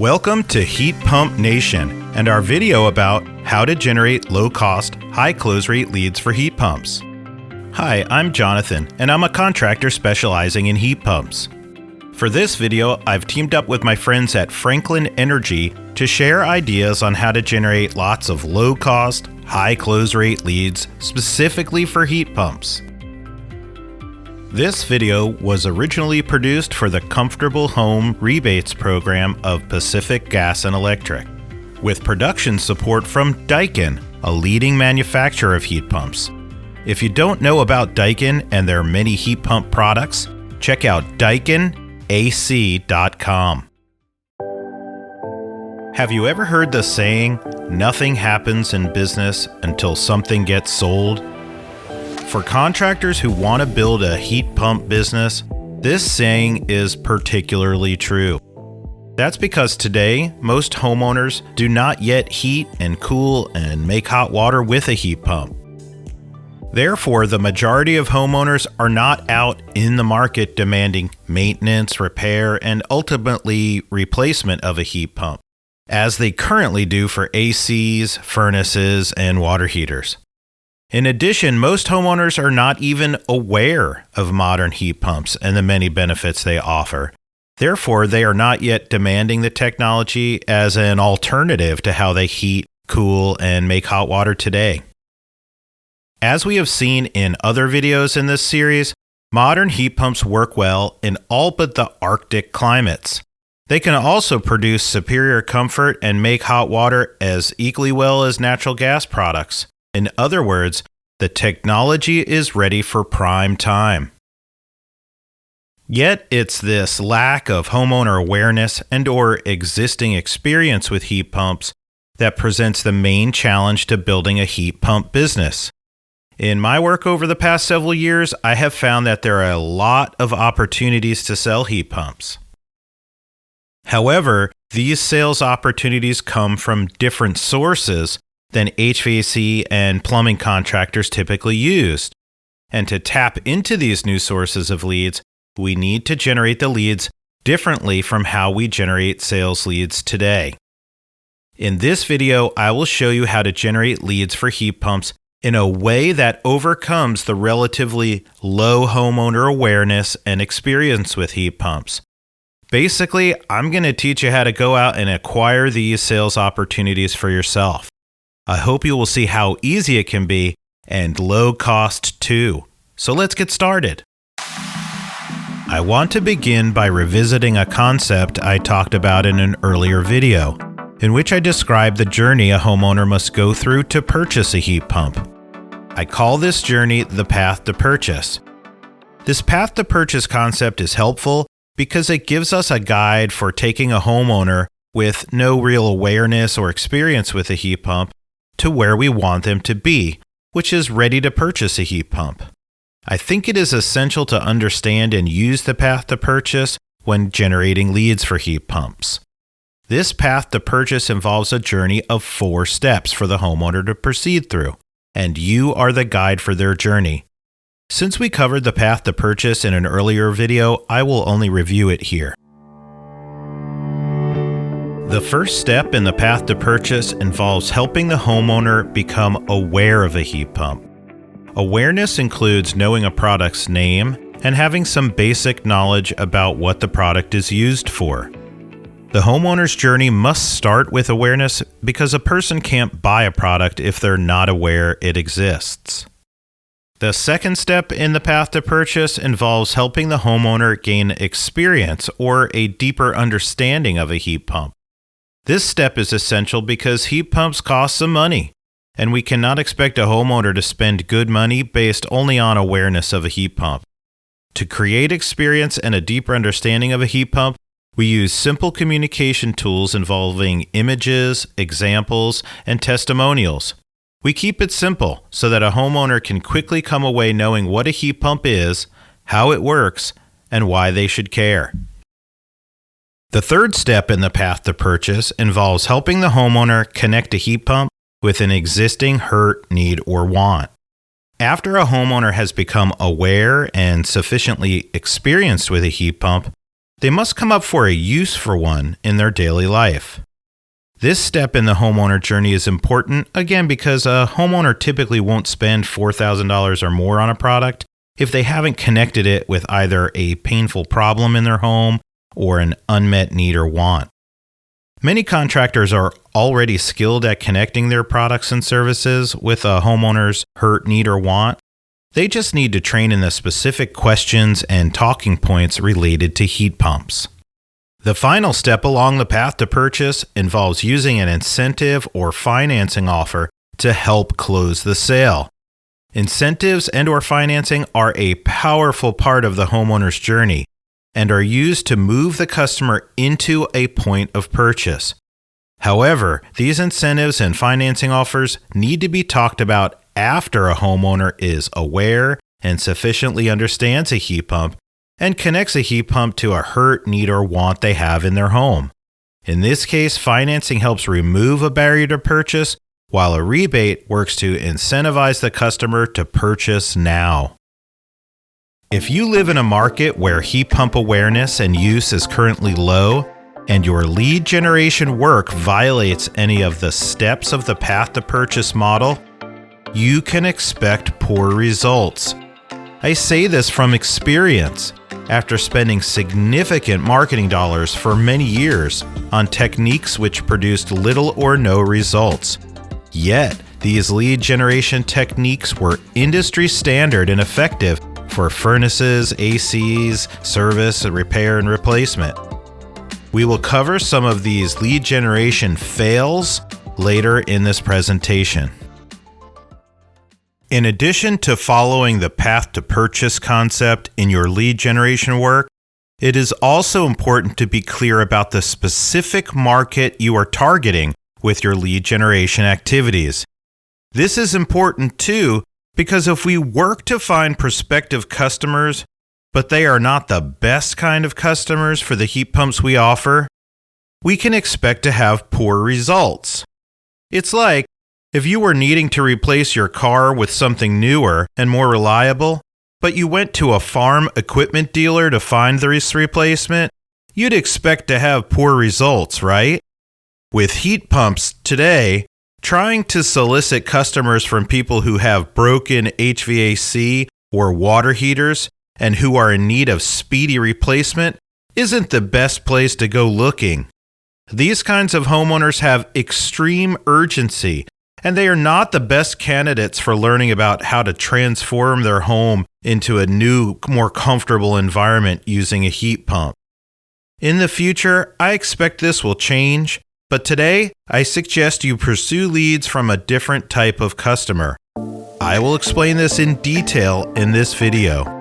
Welcome to Heat Pump Nation and our video about how to generate low-cost, high close-rate leads for heat pumps. Hi, I'm Jonathan, and I'm a contractor specializing in heat pumps. For this video, I've teamed up with my friends at Franklin Energy to share ideas on how to generate lots of low-cost, high close-rate leads specifically for heat pumps. This video was originally produced for the Comfortable Home Rebates program of Pacific Gas and Electric, with production support from Daikin, a leading manufacturer of heat pumps. If you don't know about Daikin and their many heat pump products, check out daikinac.com. Have you ever heard the saying, "Nothing happens in business until something gets sold"? For contractors who want to build a heat pump business, this saying is particularly true. That's because today, most homeowners do not yet heat and cool and make hot water with a heat pump. Therefore, the majority of homeowners are not out in the market demanding maintenance, repair, and ultimately replacement of a heat pump, as they currently do for ACs, furnaces, and water heaters. In addition, most homeowners are not even aware of modern heat pumps and the many benefits they offer. Therefore, they are not yet demanding the technology as an alternative to how they heat, cool, and make hot water today. As we have seen in other videos in this series, modern heat pumps work well in all but the Arctic climates. They can also produce superior comfort and make hot water as equally well as natural gas products. In other words, the technology is ready for prime time. Yet it's this lack of homeowner awareness and/or existing experience with heat pumps that presents the main challenge to building a heat pump business. In my work over the past several years, I have found that there are a lot of opportunities to sell heat pumps. However, these sales opportunities come from different sources than HVAC and plumbing contractors typically use. And to tap into these new sources of leads, we need to generate the leads differently from how we generate sales leads today. In this video, I will show you how to generate leads for heat pumps in a way that overcomes the relatively low homeowner awareness and experience with heat pumps. Basically, I'm going to teach you how to go out and acquire these sales opportunities for yourself. I hope you will see how easy it can be and low cost too. So let's get started. I want to begin by revisiting a concept I talked about in an earlier video, in which I described the journey a homeowner must go through to purchase a heat pump. I call this journey the path to purchase. This path to purchase concept is helpful because it gives us a guide for taking a homeowner with no real awareness or experience with a heat pump to where we want them to be, which is ready to purchase a heat pump. I think it is essential to understand and use the path to purchase when generating leads for heat pumps. This path to purchase involves a journey of 4 steps for the homeowner to proceed through, and you are the guide for their journey. Since we covered the path to purchase in an earlier video, I will only review it here. The first step in the path to purchase involves helping the homeowner become aware of a heat pump. Awareness includes knowing a product's name and having some basic knowledge about what the product is used for. The homeowner's journey must start with awareness because a person can't buy a product if they're not aware it exists. The second step in the path to purchase involves helping the homeowner gain experience or a deeper understanding of a heat pump. This step is essential because heat pumps cost some money, and we cannot expect a homeowner to spend good money based only on awareness of a heat pump. To create experience and a deeper understanding of a heat pump, we use simple communication tools involving images, examples, and testimonials. We keep it simple so that a homeowner can quickly come away knowing what a heat pump is, how it works, and why they should care. The third step in the path to purchase involves helping the homeowner connect a heat pump with an existing hurt, need, or want. After a homeowner has become aware and sufficiently experienced with a heat pump, they must come up for a use for one in their daily life. This step in the homeowner journey is important, again, because a homeowner typically won't spend $4,000 or more on a product if they haven't connected it with either a painful problem in their home or an unmet need or want. Many contractors are already skilled at connecting their products and services with a homeowner's hurt, need, or want. They just need to train in the specific questions and talking points related to heat pumps. The final step along the path to purchase involves using an incentive or financing offer to help close the sale. Incentives and/or financing are a powerful part of the homeowner's journey and are used to move the customer into a point of purchase. However, these incentives and financing offers need to be talked about after a homeowner is aware and sufficiently understands a heat pump and connects a heat pump to a hurt, need, or want they have in their home. In this case, financing helps remove a barrier to purchase, while a rebate works to incentivize the customer to purchase now. If you live in a market where heat pump awareness and use is currently low, and your lead generation work violates any of the steps of the path to purchase model, you can expect poor results. I say this from experience, after spending significant marketing dollars for many years on techniques which produced little or no results. Yet, these lead generation techniques were industry standard and effective for furnaces, ACs, service, repair, and replacement. We will cover some of these lead generation fails later in this presentation. In addition to following the path to purchase concept in your lead generation work, it is also important to be clear about the specific market you are targeting with your lead generation activities. This is important too, because if we work to find prospective customers, but they are not the best kind of customers for the heat pumps we offer, we can expect to have poor results. It's like if you were needing to replace your car with something newer and more reliable, but you went to a farm equipment dealer to find this replacement, you'd expect to have poor results, right? With heat pumps today, trying to solicit customers from people who have broken HVAC or water heaters and who are in need of speedy replacement isn't the best place to go looking. These kinds of homeowners have extreme urgency, and they are not the best candidates for learning about how to transform their home into a new, more comfortable environment using a heat pump. In the future, I expect this will change, but today, I suggest you pursue leads from a different type of customer. I will explain this in detail in this video.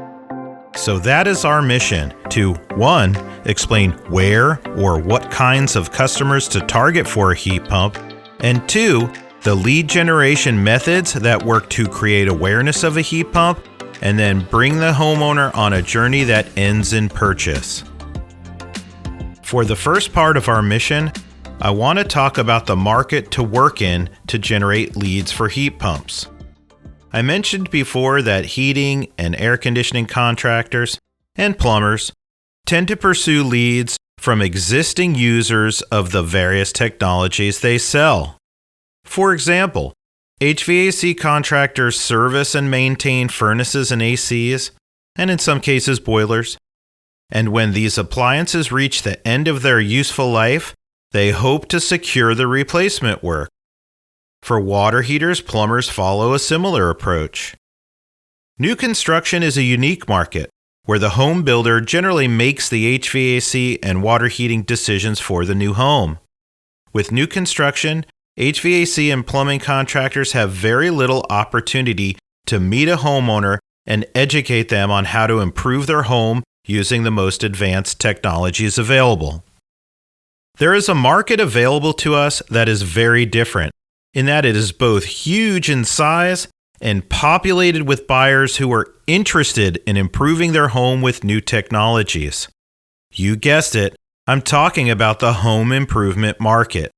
So that is our mission, to 1. Explain where or what kinds of customers to target for a heat pump, and 2. The lead generation methods that work to create awareness of a heat pump, and then bring the homeowner on a journey that ends in purchase. For the first part of our mission, I want to talk about the market to work in to generate leads for heat pumps. I mentioned before that heating and air conditioning contractors and plumbers tend to pursue leads from existing users of the various technologies they sell. For example, HVAC contractors service and maintain furnaces and ACs, and in some cases boilers. And when these appliances reach the end of their useful life, they hope to secure the replacement work. For water heaters, plumbers follow a similar approach. New construction is a unique market, where the home builder generally makes the HVAC and water heating decisions for the new home. With new construction, HVAC and plumbing contractors have very little opportunity to meet a homeowner and educate them on how to improve their home using the most advanced technologies available. There is a market available to us that is very different, in that it is both huge in size and populated with buyers who are interested in improving their home with new technologies. You guessed it, I'm talking about the home improvement market.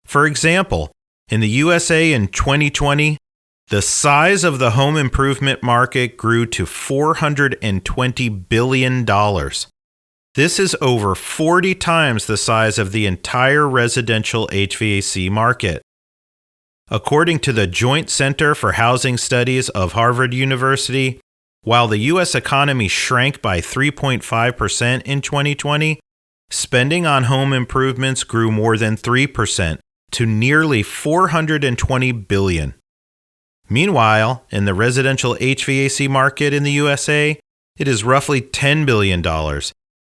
For example, in the USA in 2020, the size of the home improvement market grew to $420 billion. This is over 40 times the size of the entire residential HVAC market. According to the Joint Center for Housing Studies of Harvard University, while the U.S. economy shrank by 3.5% in 2020, spending on home improvements grew more than 3% to nearly $420 billion. Meanwhile, in the residential HVAC market in the USA, it is roughly $10 billion,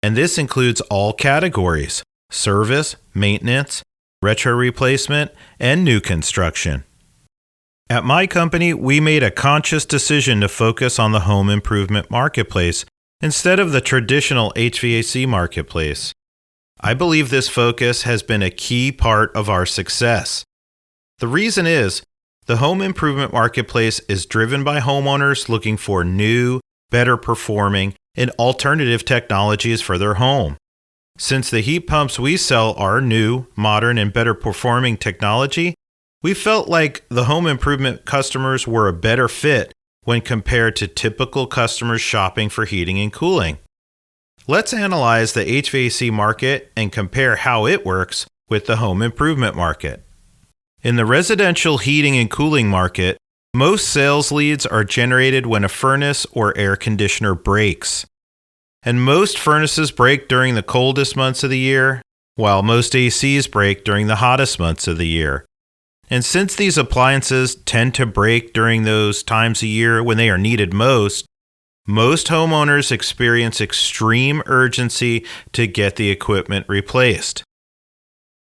and this includes all categories: service, maintenance, retro replacement, and new construction. At my company, we made a conscious decision to focus on the home improvement marketplace instead of the traditional HVAC marketplace. I believe this focus has been a key part of our success. The reason is, the home improvement marketplace is driven by homeowners looking for new, better performing, and alternative technologies for their home. Since the heat pumps we sell are new, modern, and better performing technology, we felt like the home improvement customers were a better fit when compared to typical customers shopping for heating and cooling. Let's analyze the HVAC market and compare how it works with the home improvement market. In the residential heating and cooling market, most sales leads are generated when a furnace or air conditioner breaks. And most furnaces break during the coldest months of the year, while most ACs break during the hottest months of the year. And since these appliances tend to break during those times of year when they are needed most homeowners experience extreme urgency to get the equipment replaced.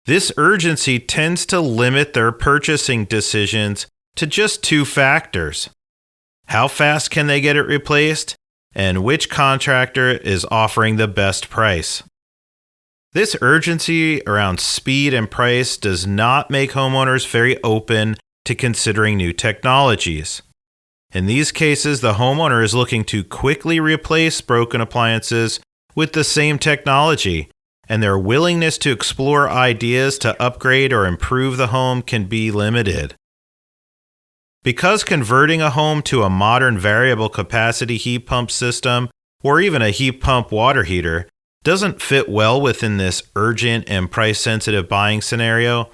This urgency tends to limit their purchasing decisions to just two factors: how fast can they get it replaced, and which contractor is offering the best price. This urgency around speed and price does not make homeowners very open to considering new technologies. In these cases, the homeowner is looking to quickly replace broken appliances with the same technology, and their willingness to explore ideas to upgrade or improve the home can be limited. Because converting a home to a modern variable capacity heat pump system, or even a heat pump water heater, doesn't fit well within this urgent and price-sensitive buying scenario,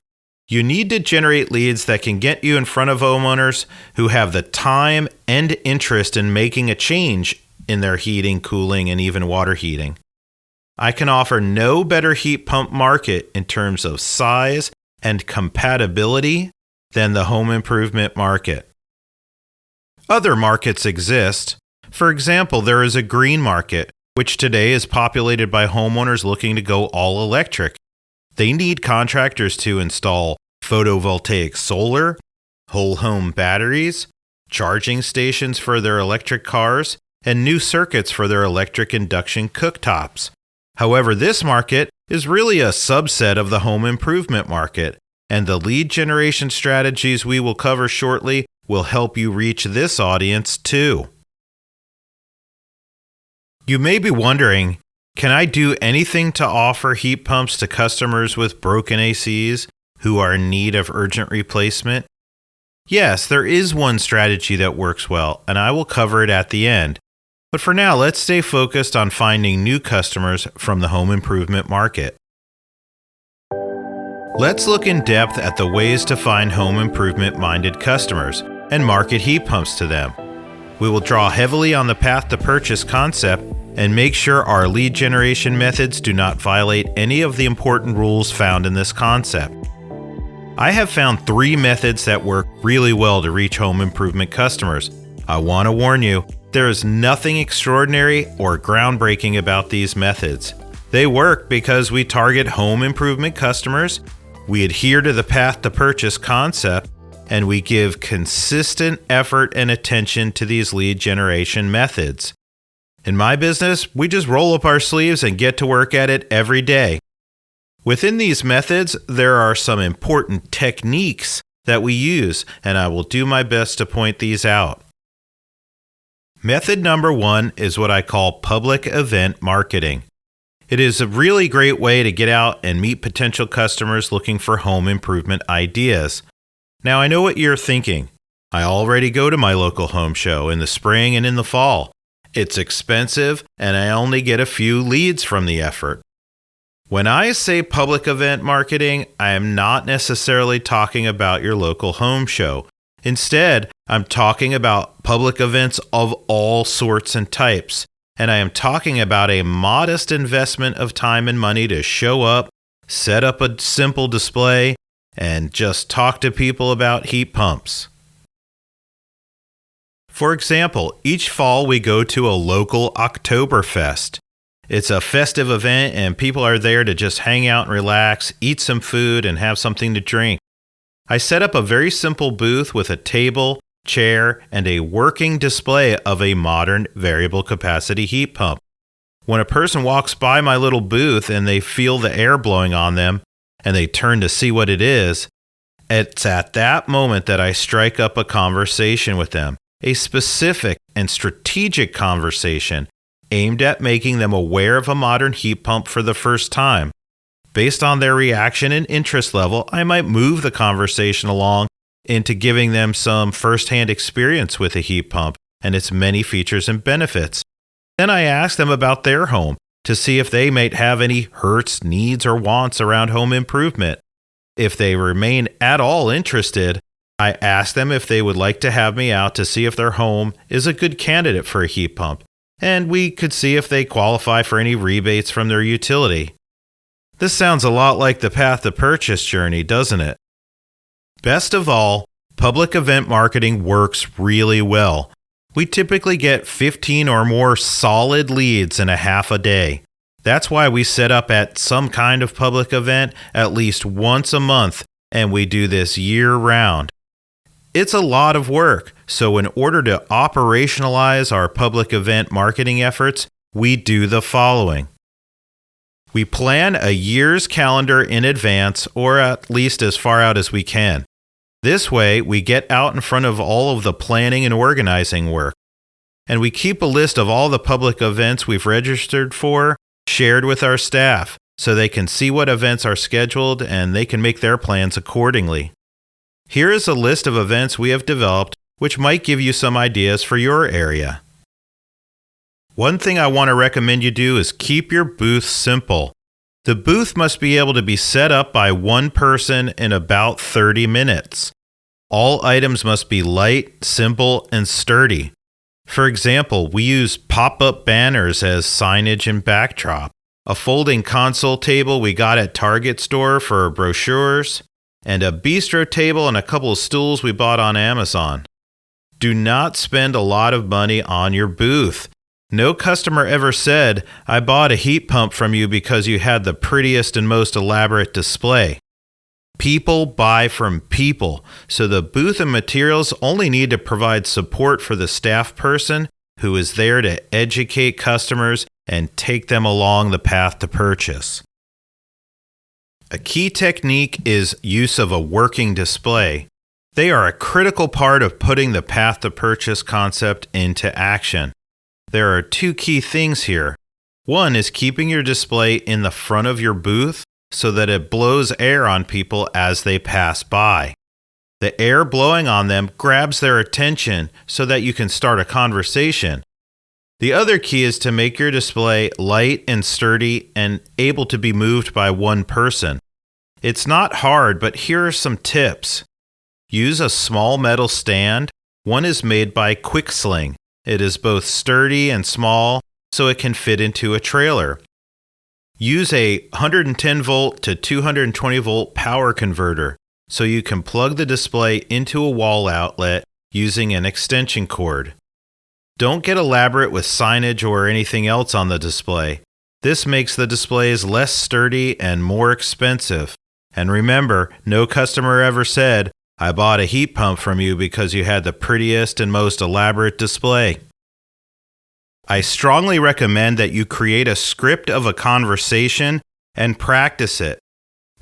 you need to generate leads that can get you in front of homeowners who have the time and interest in making a change in their heating, cooling, and even water heating. I can offer no better heat pump market in terms of size and compatibility than the home improvement market. Other markets exist. For example, there is a green market, which today is populated by homeowners looking to go all electric. They need contractors to install photovoltaic solar, whole home batteries, charging stations for their electric cars, and new circuits for their electric induction cooktops. However, this market is really a subset of the home improvement market, and the lead generation strategies we will cover shortly will help you reach this audience too. You may be wondering, can I do anything to offer heat pumps to customers with broken ACs who are in need of urgent replacement? Yes, there is one strategy that works well, and I will cover it at the end. But for now, let's stay focused on finding new customers from the home improvement market. Let's look in depth at the ways to find home improvement-minded customers and market heat pumps to them. We will draw heavily on the path to purchase concept and make sure our lead generation methods do not violate any of the important rules found in this concept. I have found 3 methods that work really well to reach home improvement customers. I want to warn you, there is nothing extraordinary or groundbreaking about these methods. They work because we target home improvement customers, we adhere to the path to purchase concept, and we give consistent effort and attention to these lead generation methods. In my business, we just roll up our sleeves and get to work at it every day. Within these methods, there are some important techniques that we use, and I will do my best to point these out. Method number 1 is what I call public event marketing. It is a really great way to get out and meet potential customers looking for home improvement ideas. Now, I know what you're thinking. I already go to my local home show in the spring and in the fall. It's expensive, and I only get a few leads from the effort. When I say public event marketing, I am not necessarily talking about your local home show. Instead, I'm talking about public events of all sorts and types, and I am talking about a modest investment of time and money to show up, set up a simple display, and just talk to people about heat pumps. For example, each fall we go to a local Oktoberfest. It's a festive event and people are there to just hang out and relax, eat some food, and have something to drink. I set up a very simple booth with a table, chair, and a working display of a modern variable capacity heat pump. When a person walks by my little booth and they feel the air blowing on them and they turn to see what it is, it's at that moment that I strike up a conversation with them, a specific and strategic conversation aimed at making them aware of a modern heat pump for the first time. Based on their reaction and interest level, I might move the conversation along into giving them some firsthand experience with a heat pump and its many features and benefits. Then I ask them about their home to see if they might have any hurts, needs, or wants around home improvement. If they remain at all interested, I ask them if they would like to have me out to see if their home is a good candidate for a heat pump, and we could see if they qualify for any rebates from their utility. This sounds a lot like the path to purchase journey, doesn't it? Best of all, public event marketing works really well. We typically get 15 or more solid leads in a half a day. That's why we set up at some kind of public event at least once a month, and we do this year-round. It's a lot of work, so in order to operationalize our public event marketing efforts, we do the following. We plan a year's calendar in advance, or at least as far out as we can. This way, we get out in front of all of the planning and organizing work. And we keep a list of all the public events we've registered for, shared with our staff, so they can see what events are scheduled and they can make their plans accordingly. Here is a list of events we have developed, which might give you some ideas for your area. One thing I want to recommend you do is keep your booth simple. The booth must be able to be set up by one person in about 30 minutes. All items must be light, simple, and sturdy. For example, we use pop-up banners as signage and backdrop, a folding console table we got at Target store for brochures, and a bistro table and a couple of stools we bought on Amazon. Do not spend a lot of money on your booth. No customer ever said, "I bought a heat pump from you because you had the prettiest and most elaborate display." People buy from people, so the booth and materials only need to provide support for the staff person who is there to educate customers and take them along the path to purchase. A key technique is use of a working display. They are a critical part of putting the path to purchase concept into action. There are two key things here. One is keeping your display in the front of your booth so that it blows air on people as they pass by. The air blowing on them grabs their attention so that you can start a conversation. The other key is to make your display light and sturdy and able to be moved by one person. It's not hard, but here are some tips. Use a small metal stand. One is made by Quicksling. It is both sturdy and small, so it can fit into a trailer. Use a 110 volt to 220 volt power converter so you can plug the display into a wall outlet using an extension cord. Don't get elaborate with signage or anything else on the display. This makes the displays less sturdy and more expensive. And remember, no customer ever said, "I bought a heat pump from you because you had the prettiest and most elaborate display." I strongly recommend that you create a script of a conversation and practice it.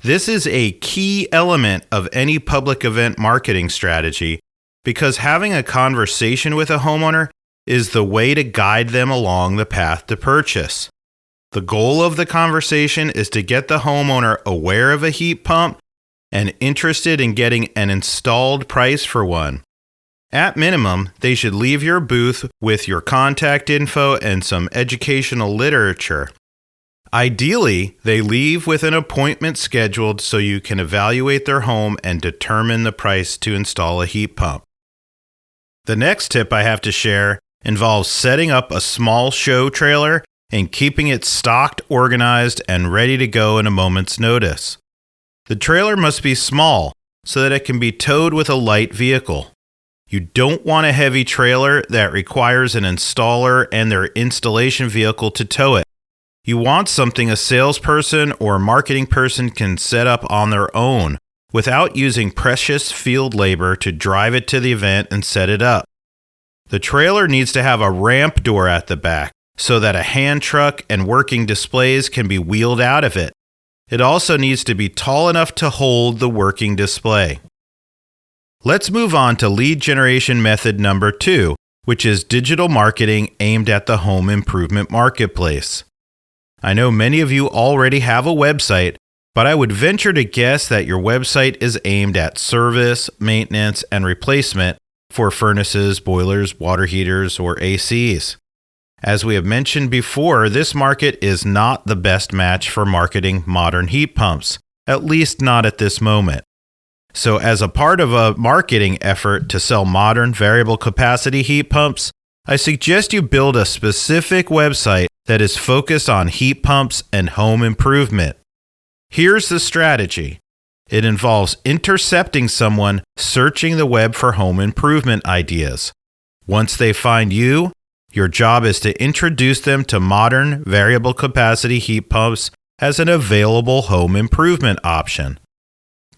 This is a key element of any public event marketing strategy because having a conversation with a homeowner is the way to guide them along the path to purchase. The goal of the conversation is to get the homeowner aware of a heat pump and interested in getting an installed price for one. At minimum, they should leave your booth with your contact info and some educational literature. Ideally, they leave with an appointment scheduled so you can evaluate their home and determine the price to install a heat pump. The next tip I have to share involves setting up a small show trailer and keeping it stocked, organized, and ready to go in a moment's notice. The trailer must be small so that it can be towed with a light vehicle. You don't want a heavy trailer that requires an installer and their installation vehicle to tow it. You want something a salesperson or marketing person can set up on their own without using precious field labor to drive it to the event and set it up. The trailer needs to have a ramp door at the back so that a hand truck and working displays can be wheeled out of it. It also needs to be tall enough to hold the working display. Let's move on to lead generation method number 2, which is digital marketing aimed at the home improvement marketplace. I know many of you already have a website, but I would venture to guess that your website is aimed at service, maintenance, and replacement for furnaces, boilers, water heaters, or ACs. As we have mentioned before, this market is not the best match for marketing modern heat pumps, at least not at this moment. So as a part of a marketing effort to sell modern variable capacity heat pumps, I suggest you build a specific website that is focused on heat pumps and home improvement. Here's the strategy. It involves intercepting someone searching the web for home improvement ideas. Once they find you, your job is to introduce them to modern variable capacity heat pumps as an available home improvement option.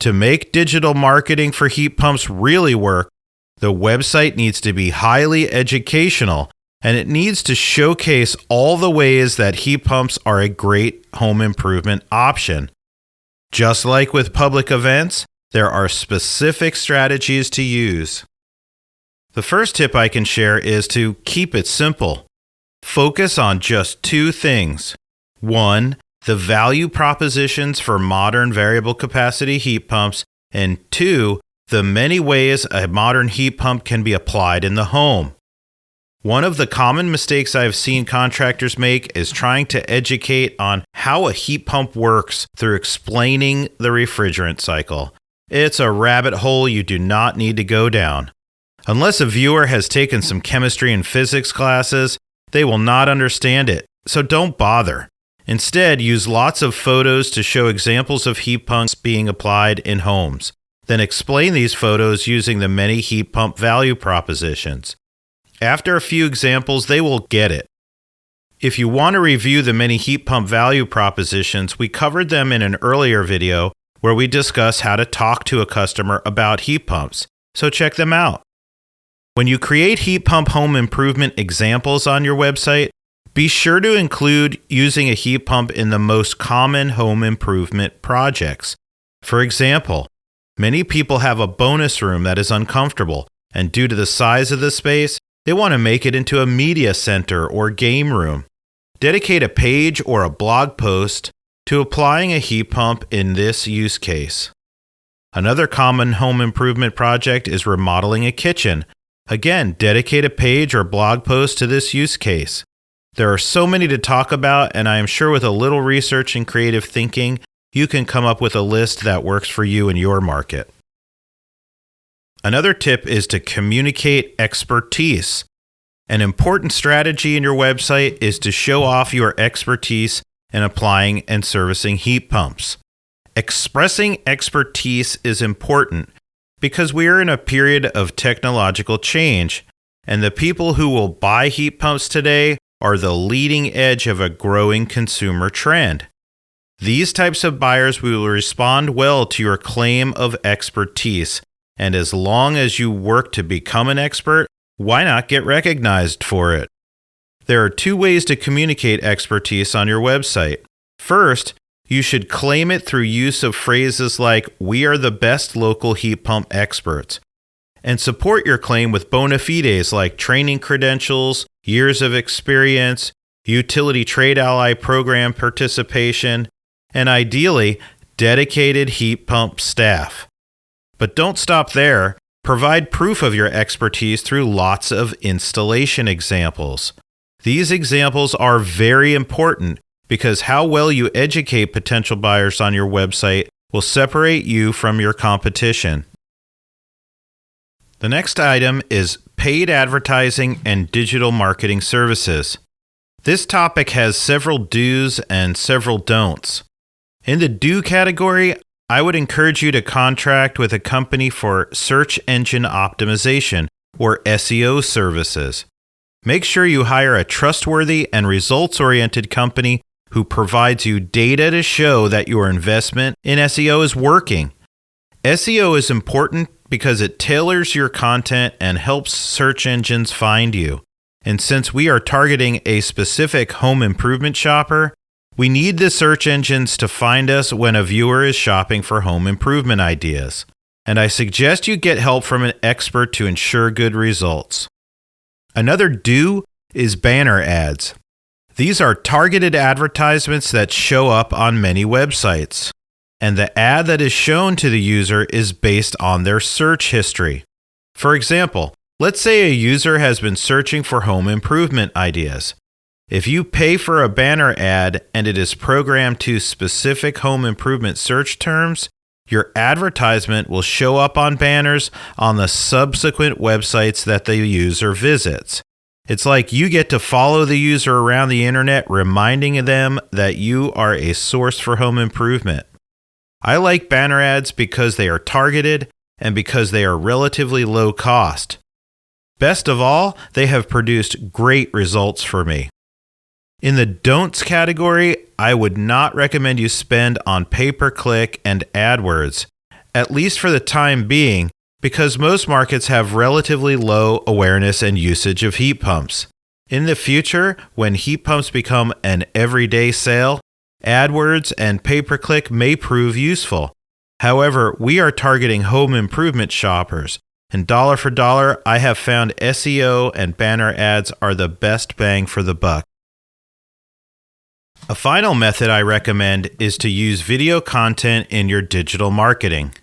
To make digital marketing for heat pumps really work, the website needs to be highly educational, and it needs to showcase all the ways that heat pumps are a great home improvement option. Just like with public events, there are specific strategies to use. The first tip I can share is to keep it simple. Focus on just 2 things. 1, the value propositions for modern variable capacity heat pumps, and 2, the many ways a modern heat pump can be applied in the home. One of the common mistakes I've seen contractors make is trying to educate on how a heat pump works through explaining the refrigerant cycle. It's a rabbit hole you do not need to go down. Unless a viewer has taken some chemistry and physics classes, they will not understand it, so don't bother. Instead, use lots of photos to show examples of heat pumps being applied in homes. Then explain these photos using the many heat pump value propositions. After a few examples, they will get it. If you want to review the many heat pump value propositions, we covered them in an earlier video where we discuss how to talk to a customer about heat pumps, so check them out. When you create heat pump home improvement examples on your website, be sure to include using a heat pump in the most common home improvement projects. For example, many people have a bonus room that is uncomfortable, and due to the size of the space, they want to make it into a media center or game room. Dedicate a page or a blog post to applying a heat pump in this use case. Another common home improvement project is remodeling a kitchen. Again, dedicate a page or blog post to this use case. There are so many to talk about, and I am sure with a little research and creative thinking, you can come up with a list that works for you and your market. Another tip is to communicate expertise. An important strategy in your website is to show off your expertise in applying and servicing heat pumps. Expressing expertise is important because we are in a period of technological change, and the people who will buy heat pumps today are the leading edge of a growing consumer trend. These types of buyers will respond well to your claim of expertise, and as long as you work to become an expert, why not get recognized for it? There are 2 ways to communicate expertise on your website. First, you should claim it through use of phrases like, "We are the best local heat pump experts," and support your claim with bona fides like training credentials, years of experience, utility trade ally program participation, and ideally, dedicated heat pump staff. But don't stop there. Provide proof of your expertise through lots of installation examples. These examples are very important because how well you educate potential buyers on your website will separate you from your competition. The next item is paid advertising and digital marketing services. This topic has several do's and several don'ts. In the do category, I would encourage you to contract with a company for search engine optimization or SEO services. Make sure you hire a trustworthy and results-oriented company who provides you data to show that your investment in SEO is working. SEO is important because it tailors your content and helps search engines find you. And since we are targeting a specific home improvement shopper, we need the search engines to find us when a viewer is shopping for home improvement ideas. And I suggest you get help from an expert to ensure good results. Another do is banner ads. These are targeted advertisements that show up on many websites, and the ad that is shown to the user is based on their search history. For example, let's say a user has been searching for home improvement ideas. If you pay for a banner ad and it is programmed to specific home improvement search terms, your advertisement will show up on banners on the subsequent websites that the user visits. It's like you get to follow the user around the internet, reminding them that you are a source for home improvement. I like banner ads because they are targeted and because they are relatively low cost. Best of all, they have produced great results for me. In the don'ts category, I would not recommend you spend on pay-per-click and AdWords, at least for the time being, because most markets have relatively low awareness and usage of heat pumps. In the future, when heat pumps become an everyday sale, AdWords and pay-per-click may prove useful. However, we are targeting home improvement shoppers, and dollar for dollar, I have found SEO and banner ads are the best bang for the buck. A final method I recommend is to use video content in your digital marketing.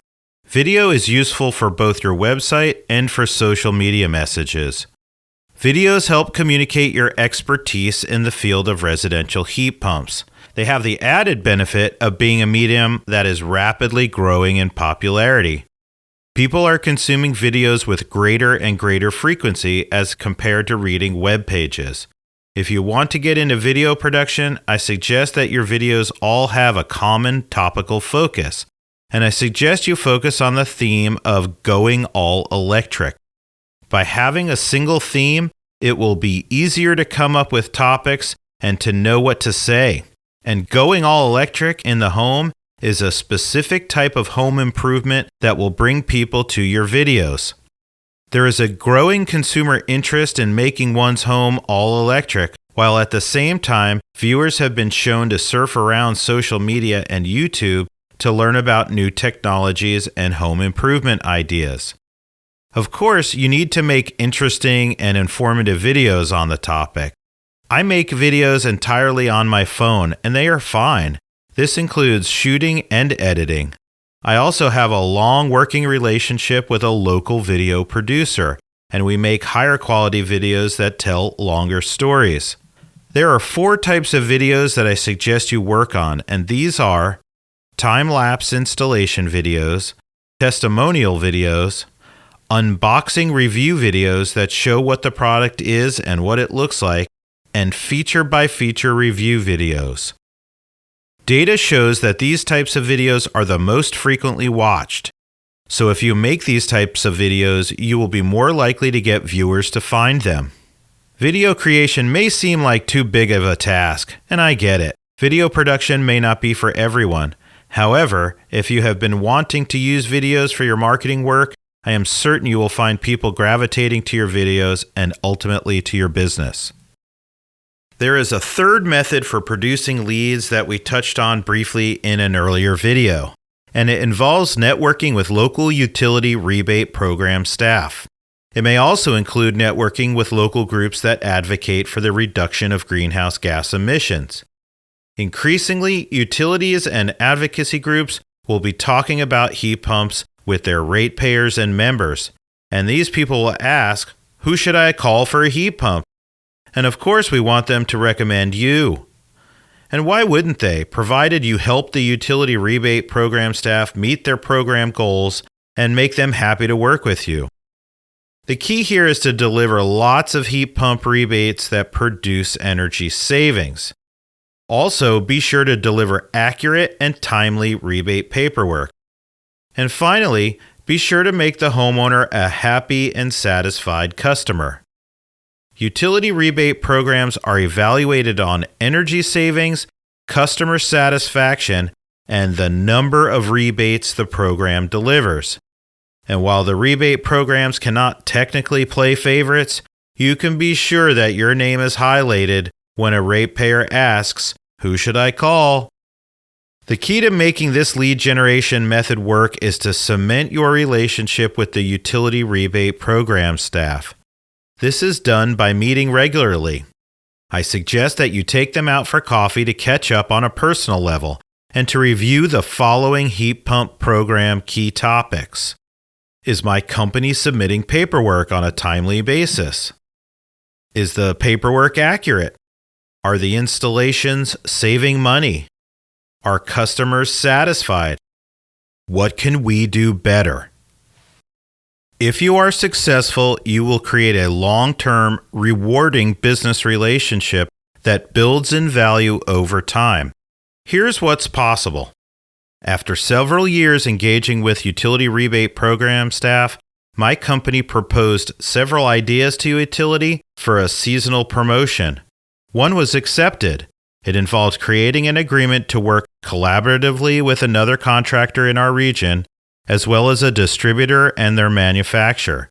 Video is useful for both your website and for social media messages. Videos help communicate your expertise in the field of residential heat pumps. They have the added benefit of being a medium that is rapidly growing in popularity. People are consuming videos with greater and greater frequency as compared to reading web pages. If you want to get into video production, I suggest that your videos all have a common topical focus, and I suggest you focus on the theme of going all electric. By having a single theme, it will be easier to come up with topics and to know what to say. And going all electric in the home is a specific type of home improvement that will bring people to your videos. There is a growing consumer interest in making one's home all electric, while at the same time, viewers have been shown to surf around social media and YouTube to learn about new technologies and home improvement ideas. Of course, you need to make interesting and informative videos on the topic. I make videos entirely on my phone, and they are fine. This includes shooting and editing. I also have a long working relationship with a local video producer, and we make higher quality videos that tell longer stories. There are 4 types of videos that I suggest you work on, and these are time-lapse installation videos, testimonial videos, unboxing review videos that show what the product is and what it looks like, and feature-by-feature review videos. Data shows that these types of videos are the most frequently watched. So if you make these types of videos, you will be more likely to get viewers to find them. Video creation may seem like too big of a task, and I get it. Video production may not be for everyone. However, if you have been wanting to use videos for your marketing work, I am certain you will find people gravitating to your videos and ultimately to your business. There is a third method for producing leads that we touched on briefly in an earlier video, and it involves networking with local utility rebate program staff. It may also include networking with local groups that advocate for the reduction of greenhouse gas emissions. Increasingly, utilities and advocacy groups will be talking about heat pumps with their ratepayers and members, And these people will ask, who should I call for a heat pump? And of course, we want them to recommend you. And why wouldn't they, provided you help the utility rebate program staff meet their program goals and make them happy to work with you? The key here is to deliver lots of heat pump rebates that produce energy savings. Also, be sure to deliver accurate and timely rebate paperwork. And finally, be sure to make the homeowner a happy and satisfied customer. Utility rebate programs are evaluated on energy savings, customer satisfaction, and the number of rebates the program delivers. And while the rebate programs cannot technically play favorites, you can be sure that your name is highlighted when a ratepayer asks, who should I call? The key to making this lead generation method work is to cement your relationship with the utility rebate program staff. This is done by meeting regularly. I suggest that you take them out for coffee to catch up on a personal level and to review the following heat pump program key topics. Is my company submitting paperwork on a timely basis? Is the paperwork accurate? Are the installations saving money? Are customers satisfied? What can we do better? If you are successful, you will create a long-term, rewarding business relationship that builds in value over time. Here's what's possible. After several years engaging with utility rebate program staff, my company proposed several ideas to utility for a seasonal promotion. One was accepted. It involved creating an agreement to work collaboratively with another contractor in our region, as well as a distributor and their manufacturer.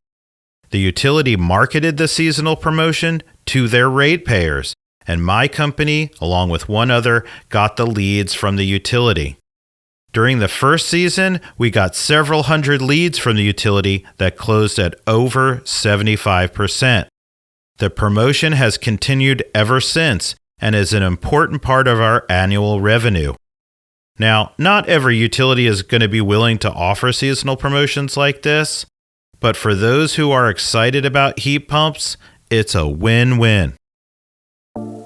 The utility marketed the seasonal promotion to their ratepayers, and my company, along with one other, got the leads from the utility. During the first season, we got several hundred leads from the utility that closed at over 75%. The promotion has continued ever since and is an important part of our annual revenue. Now, not every utility is going to be willing to offer seasonal promotions like this, but for those who are excited about heat pumps, it's a win-win.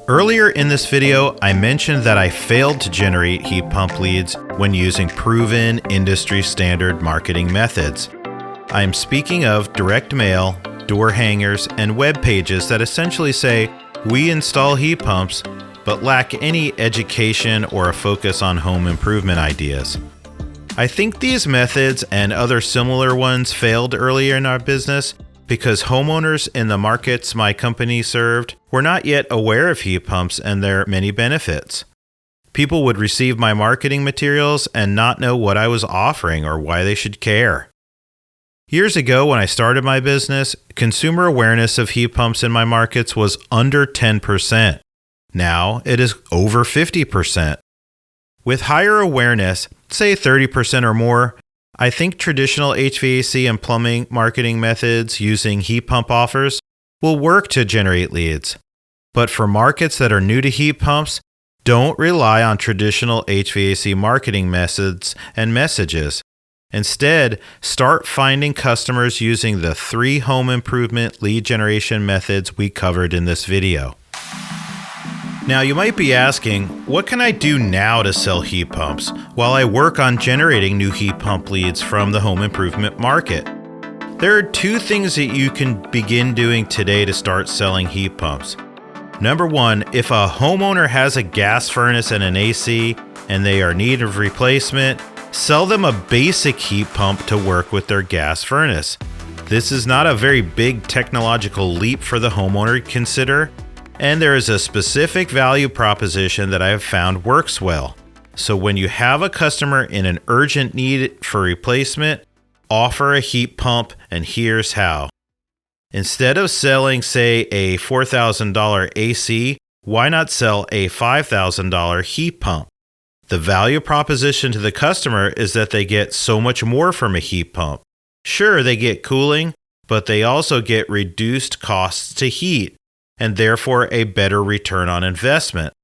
Earlier in this video, I mentioned that I failed to generate heat pump leads when using proven industry standard marketing methods. I am speaking of direct mail, door hangers, and web pages that essentially say, we install heat pumps, but lack any education or a focus on home improvement ideas. I think these methods and other similar ones failed earlier in our business because homeowners in the markets my company served were not yet aware of heat pumps and their many benefits. People would receive my marketing materials and not know what I was offering or why they should care. Years ago, when I started my business, consumer awareness of heat pumps in my markets was under 10%. Now it is over 50%. With higher awareness, say 30% or more, I think traditional HVAC and plumbing marketing methods using heat pump offers will work to generate leads. But for markets that are new to heat pumps, don't rely on traditional HVAC marketing methods and messages. Instead, start finding customers using the 3 home improvement lead generation methods we covered in this video. Now, you might be asking, what can I do now to sell heat pumps while I work on generating new heat pump leads from the home improvement market? There are 2 things that you can begin doing today to start selling heat pumps. Number 1, if a homeowner has a gas furnace and an AC and they are in need of replacement, sell them a basic heat pump to work with their gas furnace. This is not a very big technological leap for the homeowner to consider, and there is a specific value proposition that I have found works well. So when you have a customer in an urgent need for replacement, offer a heat pump, and here's how. Instead of selling, say, a $4,000 AC, why not sell a $5,000 heat pump? The value proposition to the customer is that they get so much more from a heat pump. Sure, they get cooling, but they also get reduced costs to heat, and therefore a better return on investment.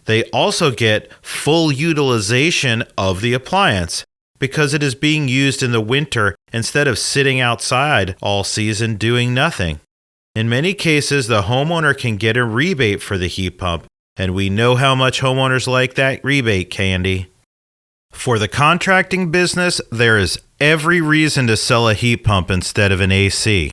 They also get full utilization of the appliance because it is being used in the winter instead of sitting outside all season doing nothing. In many cases, the homeowner can get a rebate for the heat pump, and we know how much homeowners like that rebate candy. For the contracting business, there is every reason to sell a heat pump instead of an AC.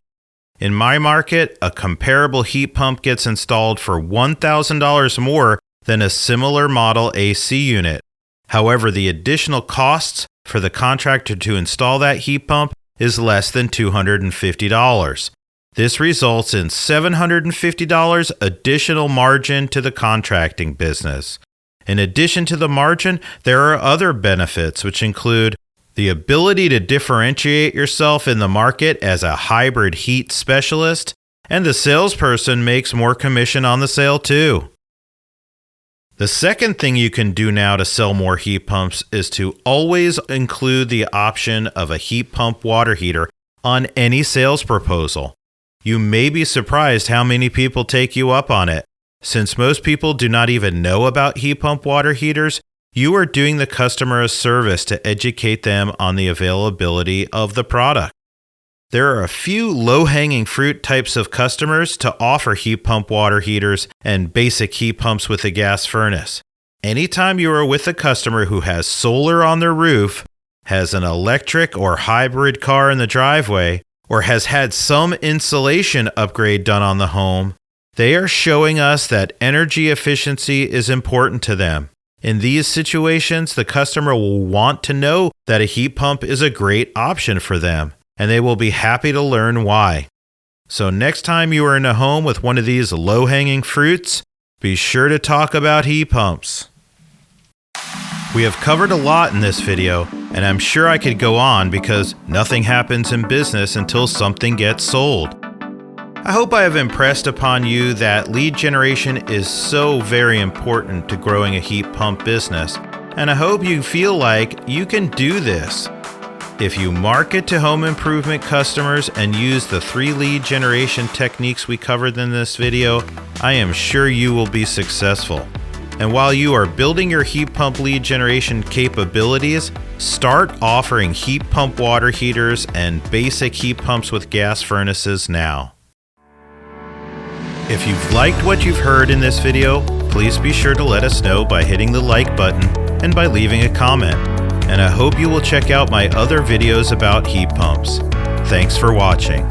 In my market, a comparable heat pump gets installed for $1,000 more than a similar model AC unit. However, the additional costs for the contractor to install that heat pump is less than $250. This results in $750 additional margin to the contracting business. In addition to the margin, there are other benefits, which include the ability to differentiate yourself in the market as a hybrid heat specialist, and the salesperson makes more commission on the sale too. The second thing you can do now to sell more heat pumps is to always include the option of a heat pump water heater on any sales proposal. You may be surprised how many people take you up on it. Since most people do not even know about heat pump water heaters, you are doing the customer a service to educate them on the availability of the product. There are a few low-hanging fruit types of customers to offer heat pump water heaters and basic heat pumps with a gas furnace. Anytime you are with a customer who has solar on their roof, has an electric or hybrid car in the driveway, or has had some insulation upgrade done on the home, they are showing us that energy efficiency is important to them. In these situations, the customer will want to know that a heat pump is a great option for them, and they will be happy to learn why. So next time you are in a home with one of these low-hanging fruits, be sure to talk about heat pumps. We have covered a lot in this video, and I'm sure I could go on because nothing happens in business until something gets sold. I hope I have impressed upon you that lead generation is so very important to growing a heat pump business, and I hope you feel like you can do this. If you market to home improvement customers and use the 3 lead generation techniques we covered in this video, I am sure you will be successful. And while you are building your heat pump lead generation capabilities, start offering heat pump water heaters and basic heat pumps with gas furnaces now. If you've liked what you've heard in this video, please be sure to let us know by hitting the like button and by leaving a comment. And I hope you will check out my other videos about heat pumps. Thanks for watching.